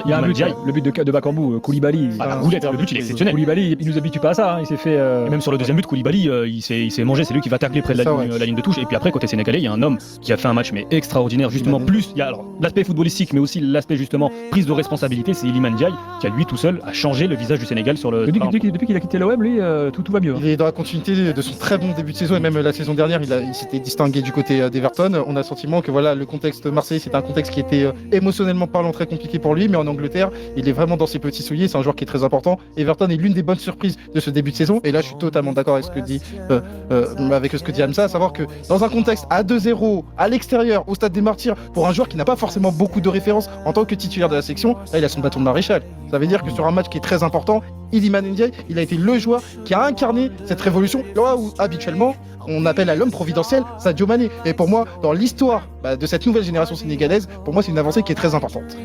Il y a un but, le but de Bakambu, Koulibaly. Le but il est exceptionnel. Koulibaly, il nous habitue pas à ça, il s'est fait. Et même sur le deuxième but, Koulibaly, il s'est mangé, c'est lui qui va tacler près de la ligne de touche. Et puis après, côté sénégalais, il y a un homme qui a fait un match mais extraordinaire, justement. Plus, il y a alors l'aspect footballistique, mais aussi l'aspect justement prise de responsabilité. C'est Iliman Ndiaye qui a lui tout seul a changé le visage du Sénégal sur le. Depuis qu'il a quitté l'OM, lui, tout va mieux. Il est dans la continuité de son très bon début de saison et même la saison dernière, il s'était distingué du côté d'Everton. On a le sentiment que voilà, le contexte marseillais, c'est un contexte qui était émotionnellement parlant très compliqué pour lui, mais en Angleterre, il est vraiment dans ses petits souliers. C'est un joueur qui est très important. Everton est l'une des bonnes surprises de ce début de saison. Et là, je suis totalement d'accord avec ce que dit Hamza, à savoir que dans un contexte à 2-0 à l'extérieur, au stade des Martyrs, pour un joueur qui n'a pas forcément beaucoup de références en tant que titulaire de la section, là, il a son bâton de maréchal. Ça veut dire que sur un match qui est très important, Iliman Ndiaye, il a été le joueur qui a incarné cette révolution, là où habituellement on appelle à l'homme providentiel Sadio Mané. Et pour moi, dans l'histoire de cette nouvelle génération sénégalaise, pour moi c'est une avancée qui est très importante.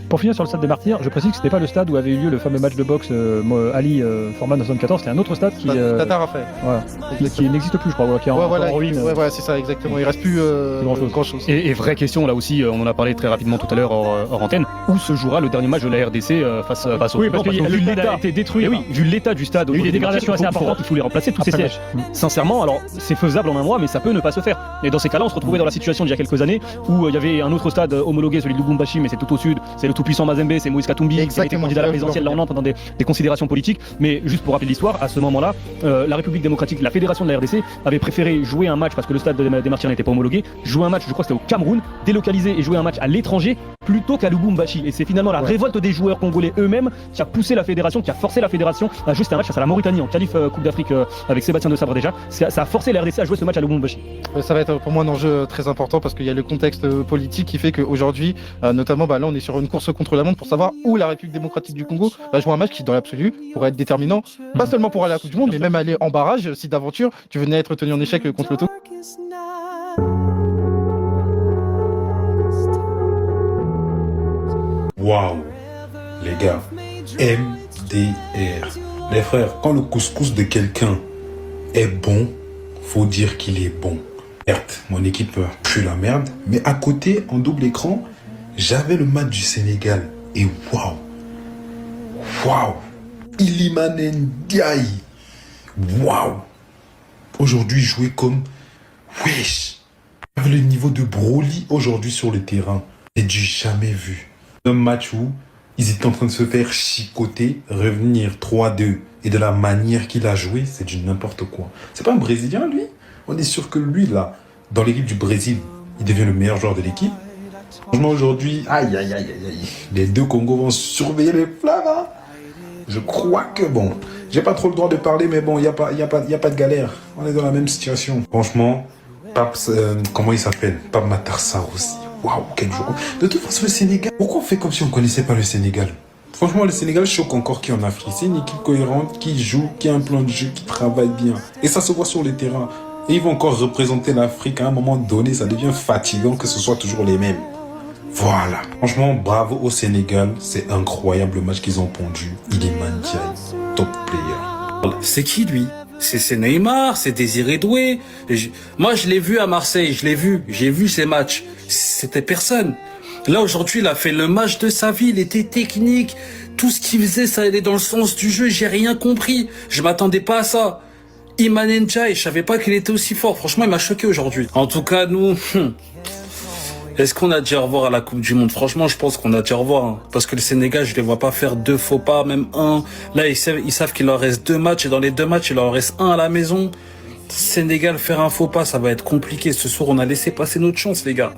Pour finir sur le stade des Martyrs, je précise que c'était pas le stade où avait eu lieu le fameux match de boxe Ali Forman 74, c'était un autre stade qui qui n'existe plus, je crois, qui est en ruine. Ouais, c'est ça exactement. Il reste plus grand chose. Et vraie question là aussi, on en a parlé très rapidement tout à l'heure hors antenne, où se jouera le dernier match de la RDC face au Oui, parce que l'état a été détruit. Oui, vu l'état du stade, il y a eu des dégradations assez importantes. Il faut les remplacer tous ces sièges. Sincèrement, alors c'est faisable en un mois, mais ça peut ne pas se faire. Et dans ces cas-là, on se retrouvait dans la situation d'il y a quelques années où il y avait un autre stade homologué, celui de Lubumbashi, mais c'est tout au sud, c'est le tout-puissant Mazembe, c'est Moïse Katumbi, qui a été candidat à la présidentielle, là on entre dans des considérations politiques. Mais juste pour rappeler l'histoire, à ce moment-là, la République démocratique, la fédération de la RDC avait préféré jouer un match parce que le stade des Martyrs n'était pas homologué, jouer un match, je crois que c'était au Cameroun, délocaliser et jouer un match à l'étranger plutôt qu'à Lubumbashi. Et c'est finalement la révolte des joueurs congolais eux-mêmes qui a poussé la fédération, qui a forcé la fédération à jouer un match face à la Mauritanie en qualif Coupe d'Afrique avec Sébastien de Sabre déjà. Ça a forcé la RDC à jouer ce match à Lubumbashi. Ça va être pour moi un enjeu très important parce qu'il y a le contexte politique qui fait qu'aujourd'hui, notamment là on est sur une course contre la montre pour savoir où la République démocratique du Congo va jouer un match qui dans l'absolu pourrait être déterminant, pas seulement pour aller à la Coupe du Monde, mais même aller en barrage si d'aventure tu venais être tenu en échec contre le Togo. Waouh, les gars, MDR. Les frères, quand le couscous de quelqu'un est bon, faut dire qu'il est bon. Certes, mon équipe pue la merde, mais à côté, en double écran, j'avais le match du Sénégal. Et waouh, Iliman Ndiaye. Waouh. Aujourd'hui, jouer comme wesh. Avec le niveau de Broly aujourd'hui sur le terrain, c'est du jamais vu. Un match où ils étaient en train de se faire chicoter, revenir 3-2. Et de la manière qu'il a joué, c'est du n'importe quoi. C'est pas un Brésilien, lui? On est sûr que lui, là, dans l'équipe du Brésil, il devient le meilleur joueur de l'équipe. Franchement, aujourd'hui, aïe, les deux Congos vont surveiller les flammes. Hein. Je crois que, bon, j'ai pas trop le droit de parler, mais bon, il n'y a pas de galère. On est dans la même situation. Franchement, comment il s'appelle? Pape Matar Sarr aussi. Waouh, quel joueur. De toute façon, le Sénégal, pourquoi on fait comme si on connaissait pas le Sénégal? Franchement, le Sénégal choque encore qui en Afrique. C'est une équipe cohérente, qui joue, qui a un plan de jeu, qui travaille bien. Et ça se voit sur le terrain. Et ils vont encore représenter l'Afrique à un moment donné. Ça devient fatigant que ce soit toujours les mêmes. Voilà. Franchement, bravo au Sénégal. C'est incroyable le match qu'ils ont pondu. Iliman Ndiaye, top player. C'est qui lui? C'est Neymar, c'est Désiré Doué. Moi, je l'ai vu à Marseille, j'ai vu ses matchs. C'était personne. Là, aujourd'hui, il a fait le match de sa vie, il était technique. Tout ce qu'il faisait, ça allait dans le sens du jeu, j'ai rien compris. Je m'attendais pas à ça. Iliman Ndiaye, je savais pas qu'il était aussi fort. Franchement, il m'a choqué aujourd'hui. En tout cas, nous... Est-ce qu'on a dit au revoir à la Coupe du Monde? Franchement, je pense qu'on a dit au revoir. Hein. Parce que le Sénégal, je les vois pas faire 2 faux pas, même un. Là, ils savent qu'il leur reste 2 matchs. Et dans les 2 matchs, il leur reste 1 à la maison. Sénégal, faire un faux pas, ça va être compliqué. Ce soir, on a laissé passer notre chance, les gars.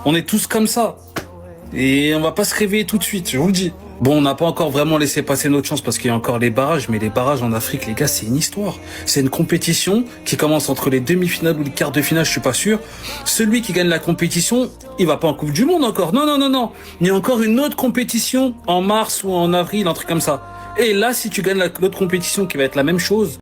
On est tous comme ça. Et on va pas se réveiller tout de suite, je vous le dis. Bon, on n'a pas encore vraiment laissé passer notre chance parce qu'il y a encore les barrages, mais les barrages en Afrique, les gars, c'est une histoire. C'est une compétition qui commence entre les demi-finales ou les quarts de finale, je suis pas sûr. Celui qui gagne la compétition, il va pas en Coupe du Monde encore. Non. Il y a encore une autre compétition en mars ou en avril, un truc comme ça. Et là, si tu gagnes l'autre compétition qui va être la même chose,